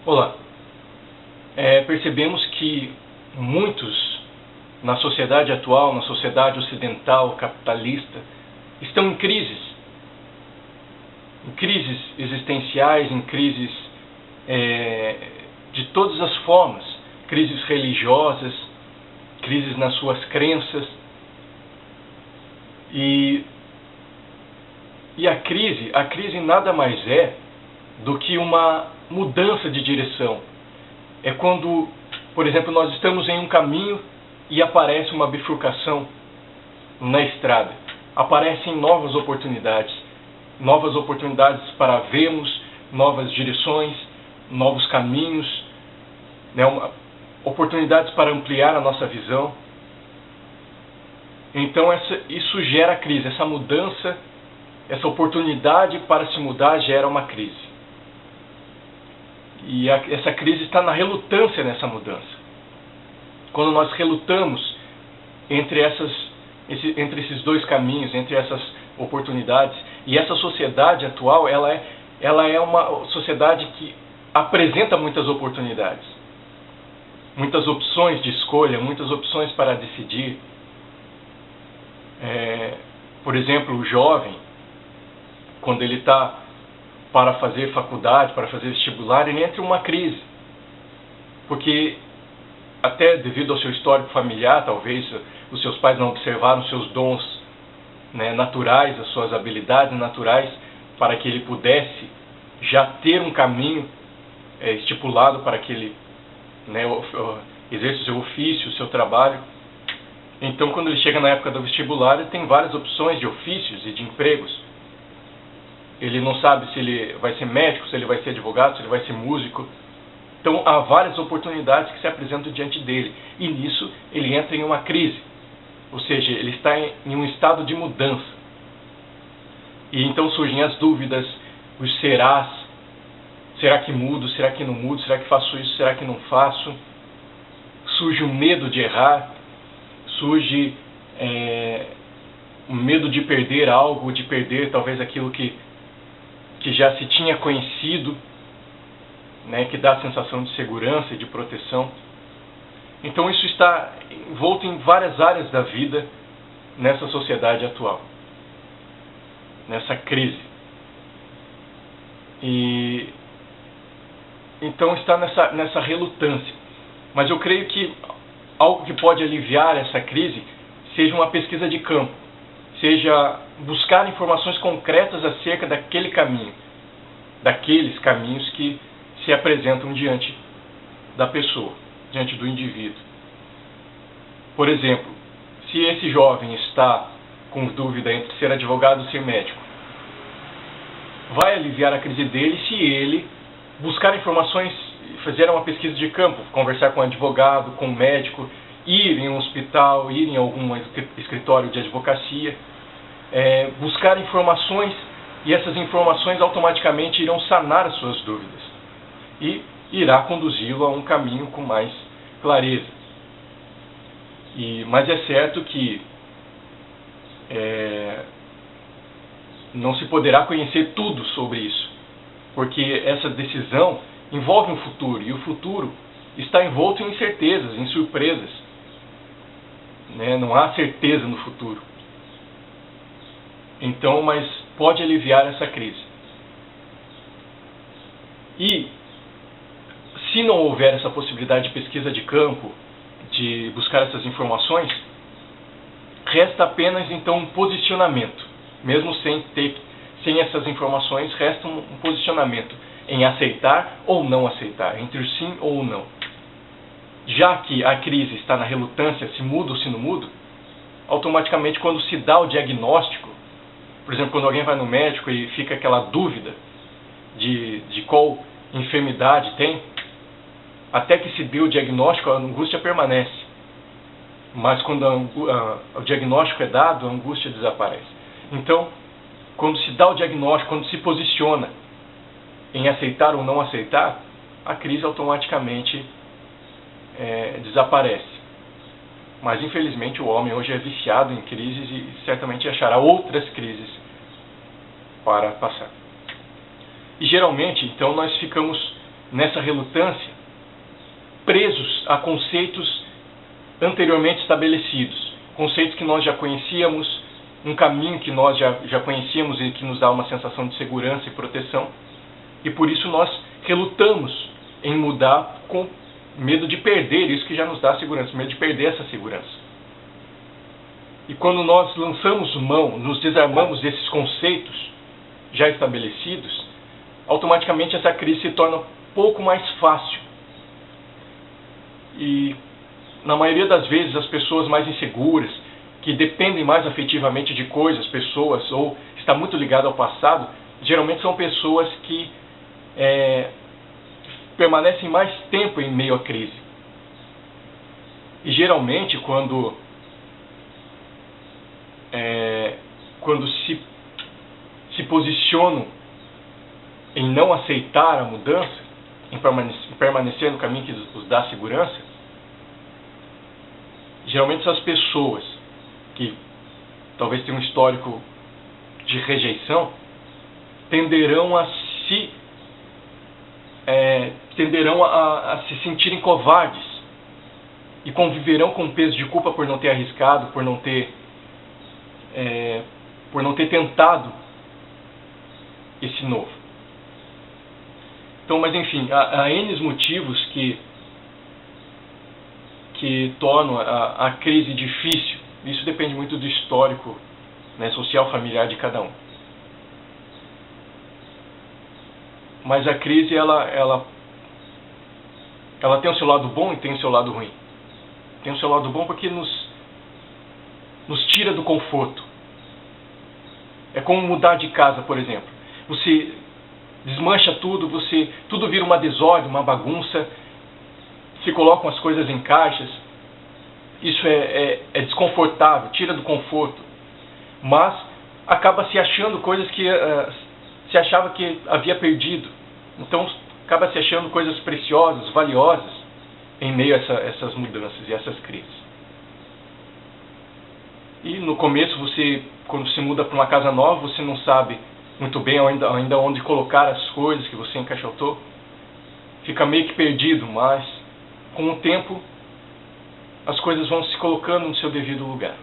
Olá, percebemos que muitos na sociedade atual, na sociedade ocidental, capitalista, estão em crises existenciais, em crises de todas as formas, crises religiosas, crises nas suas crenças. E a crise nada mais é do que uma mudança de direção. É quando, por exemplo, nós estamos em um caminho e aparece uma bifurcação na estrada. Aparecem novas oportunidades para vermos novas direções, novos caminhos, oportunidades para ampliar a nossa visão. Então isso gera crise, essa mudança, essa oportunidade para se mudar gera uma crise. E essa crise está na relutância nessa mudança. Quando nós relutamos entre esses dois caminhos, entre essas oportunidades, e essa sociedade atual, ela é uma sociedade que apresenta muitas oportunidades, muitas opções de escolha, muitas opções para decidir. Por exemplo, o jovem, quando ele está para fazer faculdade, para fazer vestibular, ele entra em uma crise. Porque, até devido ao seu histórico familiar, talvez os seus pais não observaram os seus dons naturais, as suas habilidades naturais, para que ele pudesse já ter um caminho estipulado para que ele exerça o seu ofício, o seu trabalho. Então, quando ele chega na época do vestibular, ele tem várias opções de ofícios e de empregos. Ele não sabe se ele vai ser médico, se ele vai ser advogado, se ele vai ser músico. Então, há várias oportunidades que se apresentam diante dele. E nisso, ele entra em uma crise. Ou seja, ele está em um estado de mudança. E então surgem as dúvidas, os serás. Será que mudo? Será que não mudo? Será que faço isso? Será que não faço? Surge o medo de errar. Surge o medo de perder algo, de perder talvez aquilo que já se tinha conhecido, que dá a sensação de segurança e de proteção. Então isso está envolto em várias áreas da vida nessa sociedade atual, nessa crise. E então está nessa relutância. Mas eu creio que algo que pode aliviar essa crise seja uma pesquisa de campo, seja buscar informações concretas acerca daquele caminho, daqueles caminhos que se apresentam diante da pessoa, diante do indivíduo. Por exemplo, se esse jovem está com dúvida entre ser advogado ou ser médico, vai aliviar a crise dele se ele buscar informações, fazer uma pesquisa de campo, conversar com um advogado, com um médico, ir em um hospital, ir em algum escritório de advocacia, buscar informações, e essas informações automaticamente irão sanar as suas dúvidas e irá conduzi-lo a um caminho com mais clareza. Mas é certo que não se poderá conhecer tudo sobre isso, porque essa decisão envolve um futuro, e o futuro está envolto em incertezas, em surpresas. Não há certeza no futuro. Então, mas pode aliviar essa crise. E se não houver essa possibilidade de pesquisa de campo, de buscar essas informações, resta apenas então um posicionamento. Mesmo sem essas informações, resta um posicionamento em aceitar ou não aceitar, entre o sim ou o não. Já que a crise está na relutância, se mudo ou se não mudo, automaticamente quando se dá o diagnóstico, por exemplo, quando alguém vai no médico e fica aquela dúvida de qual enfermidade tem, até que se dê o diagnóstico, a angústia permanece. Mas quando o diagnóstico é dado, a angústia desaparece. Então, quando se dá o diagnóstico, quando se posiciona em aceitar ou não aceitar, a crise automaticamente desaparece. Mas, infelizmente, o homem hoje é viciado em crises e certamente achará outras crises para passar. E, geralmente, então, nós ficamos nessa relutância, presos a conceitos anteriormente estabelecidos, conceitos que nós já conhecíamos, um caminho que nós já conhecíamos e que nos dá uma sensação de segurança e proteção, e por isso nós relutamos em mudar com medo de perder isso que já nos dá segurança, medo de perder essa segurança. E quando nós lançamos mão, nos desarmamos desses conceitos já estabelecidos, automaticamente essa crise se torna um pouco mais fácil. E na maioria das vezes as pessoas mais inseguras, que dependem mais afetivamente de coisas, pessoas, ou está muito ligado ao passado, geralmente são pessoas que permanecem mais tempo em meio à crise. E geralmente quando se posicionam em não aceitar a mudança, em permanecer no caminho que os dá segurança, geralmente essas pessoas que talvez tenham um histórico de rejeição tenderão a se sentirem covardes e conviverão com o peso de culpa por não ter arriscado, por não ter tentado esse novo. Então, mas enfim, há N motivos que tornam a crise difícil. Isso depende muito do histórico, né, social, familiar de cada um. Mas a crise ela tem o seu lado bom e tem o seu lado ruim. Tem o seu lado bom porque nos tira do conforto. É como mudar de casa, por exemplo. Você desmancha tudo, tudo vira uma desordem, uma bagunça, se colocam as coisas em caixas. Isso é desconfortável, tira do conforto. Mas acaba se achando coisas que se achava que havia perdido. Então acaba se achando coisas preciosas, valiosas, em meio a essas mudanças e essas crises. E no começo, quando se muda para uma casa nova, você não sabe muito bem ainda onde colocar as coisas que você encaixotou. Fica meio que perdido, mas com o tempo as coisas vão se colocando no seu devido lugar.